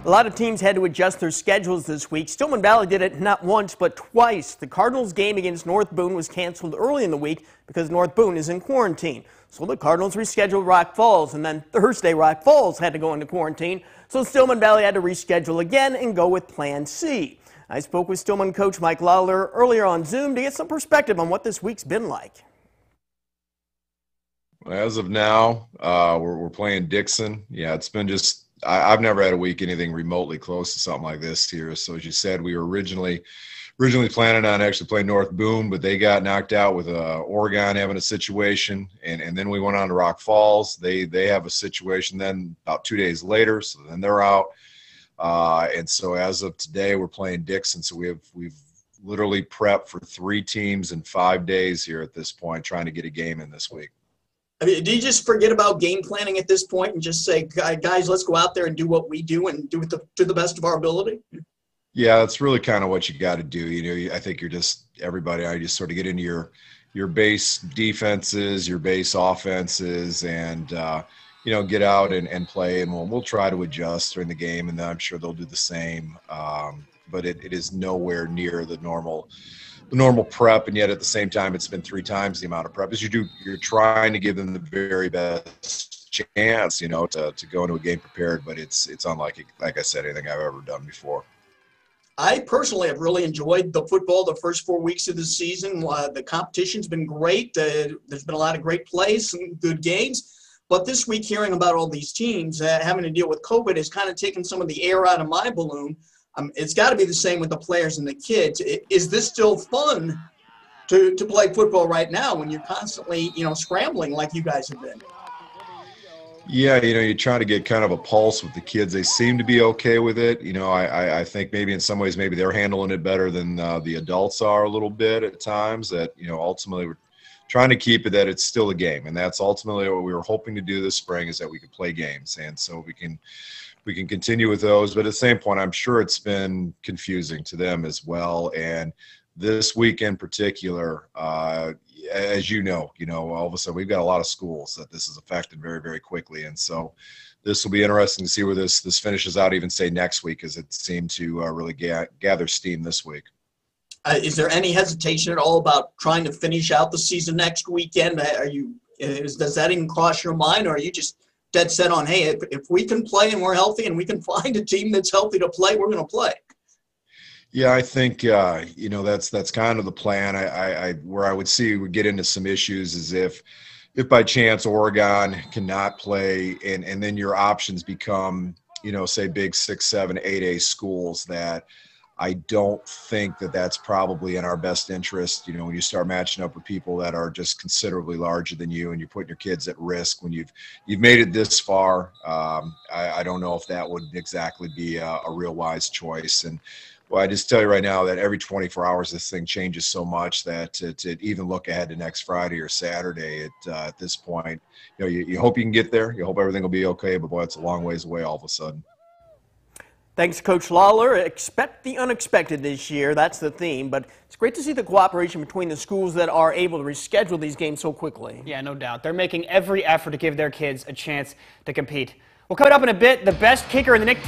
A lot of teams had to adjust their schedules this week. Stillman Valley did it not once, but twice. The Cardinals game against North Boone was canceled early in the week because North Boone is in quarantine. So the Cardinals rescheduled Rock Falls, and then Thursday Rock Falls had to go into quarantine. So Stillman Valley had to reschedule again and go with Plan C. I spoke with Stillman coach Mike Lalor earlier on Zoom to get some perspective on what this week's been like. As of now, we're playing Dixon. Yeah, it's been just I've never had a week anything remotely close to something like this here. So as you said, we were originally planning on actually playing North Boone, but they got knocked out with Oregon having a situation, and then we went on to Rock Falls. They have a situation then about 2 days later, so then they're out. And so as of today, we're playing Dixon. So we've literally prepped for 3 teams in 5 days here at this point, trying to get a game in this week. I mean, do you just forget about game planning at this point and just say, guys, let's go out there and do what we do and do it to the best of our ability? Yeah, that's really kind of what you got to do. You know, I think I just sort of get into your base defenses, your base offenses, and get out and play, and we'll try to adjust during the game, and then I'm sure they'll do the same. But it is nowhere near the normal prep, and yet at the same time it's been 3 times the amount of prep as you do. You're trying to give them the very best chance, to go into a game prepared, but it's unlike, like I said, anything I've ever done before. I personally have really enjoyed the football the first 4 weeks of the season. The competition's been great. There's been a lot of great plays, some good games. But this week, hearing about all these teams having to deal with COVID has kind of taken some of the air out of my balloon. It's got to be the same with the players and the kids. Is this still fun to play football right now when you're constantly, scrambling like you guys have been? Yeah, you try to get kind of a pulse with the kids. They seem to be okay with it. I think maybe in some ways maybe they're handling it better than the adults are a little bit at times. That, ultimately we're trying to keep it that it's still a game. And that's ultimately what we were hoping to do this spring, is that we could play games. And so we can continue with those, but at the same point, I'm sure it's been confusing to them as well. And this week in particular, as all of a sudden we've got a lot of schools that this has affected very, very quickly. And so this will be interesting to see where this finishes out, even say next week, as it seemed to really gather steam this week. Is there any hesitation at all about trying to finish out the season next weekend? Does that even cross your mind, or are you just dead set on, hey, if we can play and we're healthy and we can find a team that's healthy to play, we're going to play? Yeah, I think that's kind of the plan. Where I would see we get into some issues is if by chance Oregon cannot play, and then your options become say big 6, 7, 8A schools, that I don't think that's probably in our best interest. When you start matching up with people that are just considerably larger than you, and you're putting your kids at risk when you've made it this far, I don't know if that would exactly be a real wise choice. And well, I just tell you right now that every 24 hours this thing changes so much that to even look ahead to next Friday or Saturday at this point, you hope you can get there. You hope everything will be okay, but boy, it's a long ways away all of a sudden. Thanks, Coach Lalor. Expect the unexpected this year. That's the theme. But it's great to see the cooperation between the schools that are able to reschedule these games so quickly. Yeah, no doubt. They're making every effort to give their kids a chance to compete. Well, coming up in a bit, the best kicker in the Nick